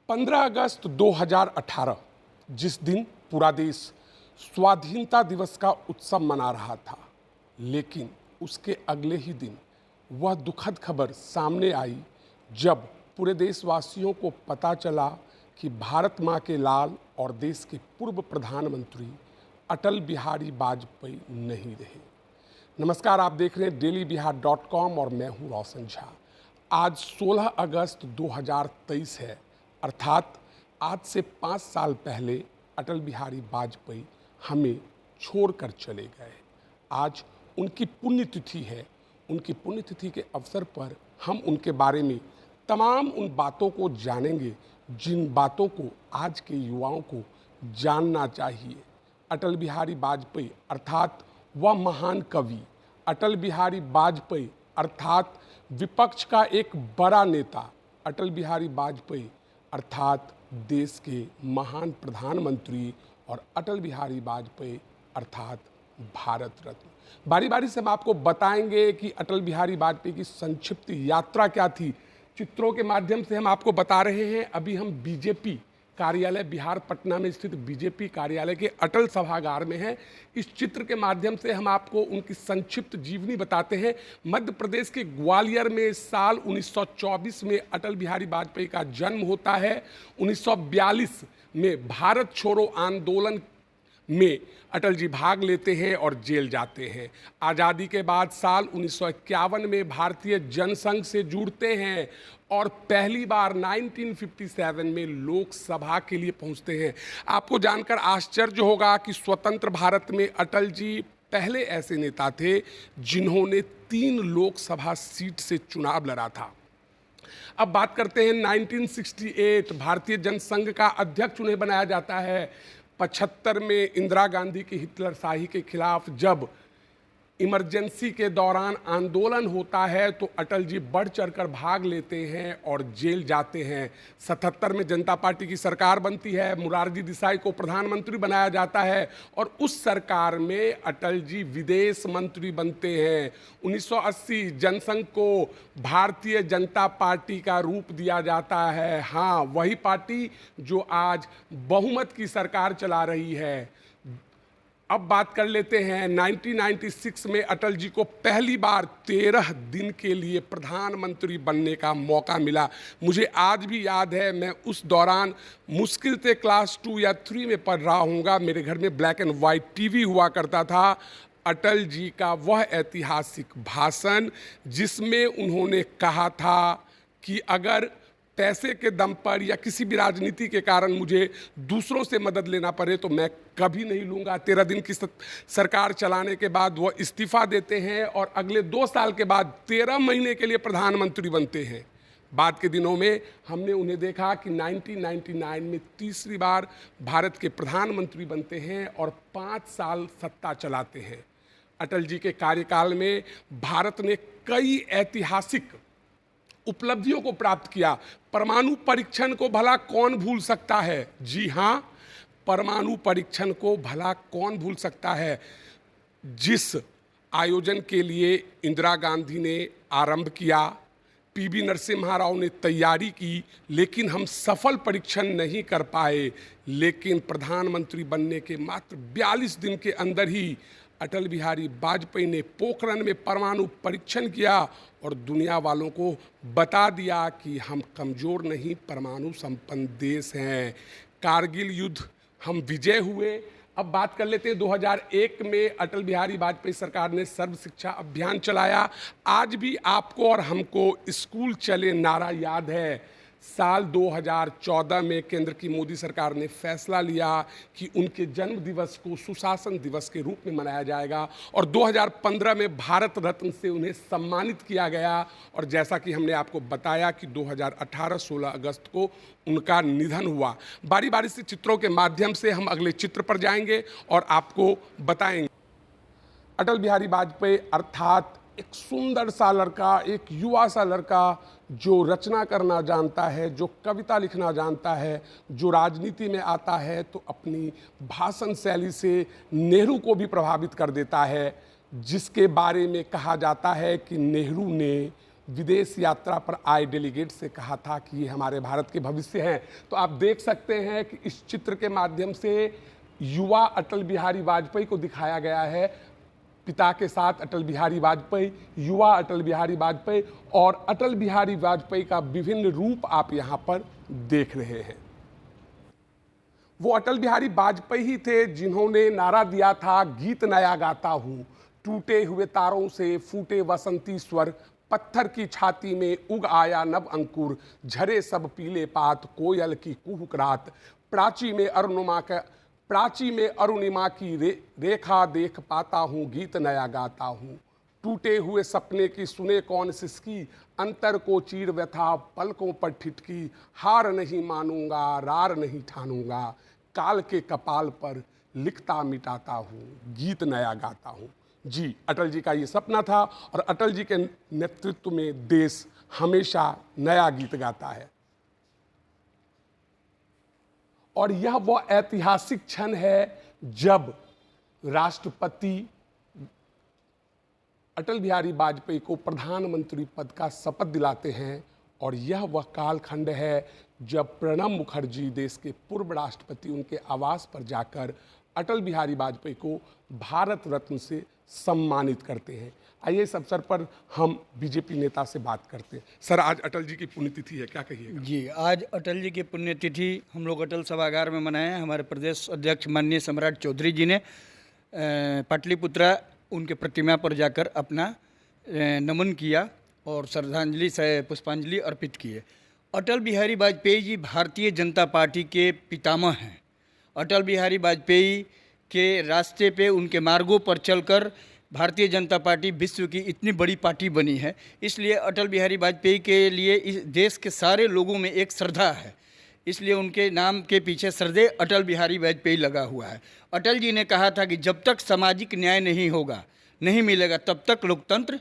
15 अगस्त 2018 जिस दिन पूरा देश स्वाधीनता दिवस का उत्सव मना रहा था, लेकिन उसके अगले ही दिन वह दुखद खबर सामने आई जब पूरे देशवासियों को पता चला कि भारत माँ के लाल और देश के पूर्व प्रधानमंत्री अटल बिहारी वाजपेयी नहीं रहे। नमस्कार, आप देख रहे हैं dailyBihar.com और मैं हूं रोशन झा। आज 16 अगस्त 2023 है, अर्थात आज से 5 साल पहले अटल बिहारी वाजपेयी हमें छोड़कर चले गए। आज उनकी पुण्यतिथि है। उनकी पुण्यतिथि के अवसर पर हम उनके बारे में तमाम उन बातों को जानेंगे जिन बातों को आज के युवाओं को जानना चाहिए। अटल बिहारी वाजपेयी अर्थात वह महान कवि, अटल बिहारी वाजपेयी अर्थात विपक्ष का एक बड़ा नेता, अटल बिहारी वाजपेयी अर्थात देश के महान प्रधानमंत्री और अटल बिहारी वाजपेयी अर्थात भारत रत्न। बारी बारी से हम आपको बताएंगे कि अटल बिहारी वाजपेयी की संक्षिप्त यात्रा क्या थी। चित्रों के माध्यम से हम आपको बता रहे हैं। अभी हम बीजेपी कार्यालय बिहार पटना में स्थित बीजेपी कार्यालय के अटल सभागार में हैं। इस चित्र के माध्यम से हम आपको उनकी संक्षिप्त जीवनी बताते हैं। मध्य प्रदेश के ग्वालियर में साल 1924 में अटल बिहारी वाजपेयी का जन्म होता है। 1942 में भारत छोड़ो आंदोलन में अटल जी भाग लेते हैं और जेल जाते हैं। आज़ादी के बाद साल 1951 में भारतीय जनसंघ से जुड़ते हैं और पहली बार 1957 में लोकसभा के लिए पहुंचते हैं। आपको जानकर आश्चर्य होगा कि स्वतंत्र भारत में अटल जी पहले ऐसे नेता थे जिन्होंने 3 लोकसभा सीट से चुनाव लड़ा था। अब बात करते हैं 1968 भारतीय जनसंघ का अध्यक्ष उन्हें बनाया जाता है। 75 में इंदिरा गांधी की हिटलरशाही के खिलाफ जब इमरजेंसी के दौरान आंदोलन होता है तो अटल जी बढ़ चढ़कर भाग लेते हैं और जेल जाते हैं। 77 में जनता पार्टी की सरकार बनती है, मोरारजी देसाई को प्रधानमंत्री बनाया जाता है और उस सरकार में अटल जी विदेश मंत्री बनते हैं। 1980 जनसंघ को भारतीय जनता पार्टी का रूप दिया जाता है। हाँ, वही पार्टी जो आज बहुमत की सरकार चला रही है। अब बात कर लेते हैं 1996 में अटल जी को पहली बार 13 दिन के लिए प्रधानमंत्री बनने का मौका मिला। मुझे आज भी याद है, मैं उस दौरान मुश्किल से क्लास 2 या 3 में पढ़ रहा हूँगा। मेरे घर में ब्लैक एंड वाइट टीवी हुआ करता था। अटल जी का वह ऐतिहासिक भाषण जिसमें उन्होंने कहा था कि अगर पैसे के दम पर या किसी भी राजनीति के कारण मुझे दूसरों से मदद लेना पड़े तो मैं कभी नहीं लूँगा। 13 दिन की सरकार चलाने के बाद वो इस्तीफा देते हैं और अगले 2 साल के बाद 13 महीने के लिए प्रधानमंत्री बनते हैं। बाद के दिनों में हमने उन्हें देखा कि 1999 में तीसरी बार भारत के प्रधानमंत्री बनते हैं और 5 साल सत्ता चलाते हैं। अटल जी के कार्यकाल में भारत ने कई ऐतिहासिक उपलब्धियों को प्राप्त किया। परमाणु परीक्षण को भला कौन भूल सकता है? जी हाँ, परमाणु परीक्षण को भला कौन भूल सकता है, जिस आयोजन के लिए इंदिरा गांधी ने आरंभ किया, पीवी नरसिम्हा राव ने तैयारी की, लेकिन हम सफल परीक्षण नहीं कर पाए। लेकिन प्रधानमंत्री बनने के मात्र 42 दिन के अंदर ही अटल बिहारी वाजपेयी ने पोखरण में परमाणु परीक्षण किया और दुनिया वालों को बता दिया कि हम कमज़ोर नहीं, परमाणु संपन्न देश हैं। कारगिल युद्ध हम विजय हुए। अब बात कर लेते हैं 2001 में अटल बिहारी वाजपेयी सरकार ने सर्व शिक्षा अभियान चलाया। आज भी आपको और हमको स्कूल चले नारा याद है। साल 2014 में केंद्र की मोदी सरकार ने फैसला लिया कि उनके जन्म दिवस को सुशासन दिवस के रूप में मनाया जाएगा और 2015 में भारत रत्न से उन्हें सम्मानित किया गया। और जैसा कि हमने आपको बताया कि 2018 16 अगस्त को उनका निधन हुआ। बारी बारी से चित्रों के माध्यम से हम अगले चित्र पर जाएंगे और आपको बताएंगे। अटल बिहारी वाजपेयी अर्थात एक सुंदर सा लड़का, एक युवा सा लड़का जो रचना करना जानता है, जो कविता लिखना जानता है, जो राजनीति में आता है तो अपनी भाषण शैली से नेहरू को भी प्रभावित कर देता है। जिसके बारे में कहा जाता है कि नेहरू ने विदेश यात्रा पर आए डेलीगेट से कहा था कि ये हमारे भारत के भविष्य हैं। तो आप देख सकते हैं कि इस चित्र के माध्यम से युवा अटल बिहारी वाजपेयी को दिखाया गया है। पिता के साथ अटल बिहारी वाजपेयी, युवा अटल बिहारी वाजपेयी, और अटल बिहारी वाजपेयी का विभिन्न रूप आप यहाँ पर देख रहे हैं। वो अटल बिहारी वाजपेयी ही थे जिन्होंने नारा दिया था, गीत नया गाता हूँ, टूटे हुए तारों से फूटे वसंती स्वर, पत्थर की छाती में उग आया नव अंकुर, झरे सब पीले पात, कोयल की कुहुक रात, प्राची में अरुणिमा की रेखा देख पाता हूँ, गीत नया गाता हूँ, टूटे हुए सपने की सुने कौन सिसकी, अंतर को चीर व्यथा पलकों पर ठिठकी, हार नहीं मानूंगा रार नहीं ठानूंगा, काल के कपाल पर लिखता मिटाता हूँ, गीत नया गाता हूँ। जी, अटल जी का ये सपना था और अटल जी के नेतृत्व में देश हमेशा नया गीत गाता है। और यह वह ऐतिहासिक क्षण है जब राष्ट्रपति अटल बिहारी वाजपेयी को प्रधानमंत्री पद का शपथ दिलाते हैं, और यह वह कालखंड है जब प्रणब मुखर्जी देश के पूर्व राष्ट्रपति उनके आवास पर जाकर अटल बिहारी वाजपेयी को भारत रत्न से सम्मानित करते हैं। आइए इस अवसर पर हम बीजेपी नेता से बात करते हैं। सर, आज अटल जी की पुण्यतिथि है, क्या कहिएगा? जी, आज अटल जी की पुण्यतिथि हम लोग अटल सभागार में मनाए हैं। हमारे प्रदेश अध्यक्ष माननीय सम्राट चौधरी जी ने पाटलिपुत्रा उनके प्रतिमा पर जाकर अपना नमन किया और श्रद्धांजलि से पुष्पांजलि अर्पित किए। अटल बिहारी वाजपेयी जी भारतीय जनता पार्टी के पितामह हैं। अटल बिहारी वाजपेयी के रास्ते पे, उनके मार्गों पर चलकर भारतीय जनता पार्टी विश्व की इतनी बड़ी पार्टी बनी है। इसलिए अटल बिहारी वाजपेयी के लिए इस देश के सारे लोगों में एक श्रद्धा है, इसलिए उनके नाम के पीछे श्रद्धेय अटल बिहारी वाजपेयी लगा हुआ है। अटल जी ने कहा था कि जब तक सामाजिक न्याय नहीं होगा, नहीं मिलेगा, तब तक लोकतंत्र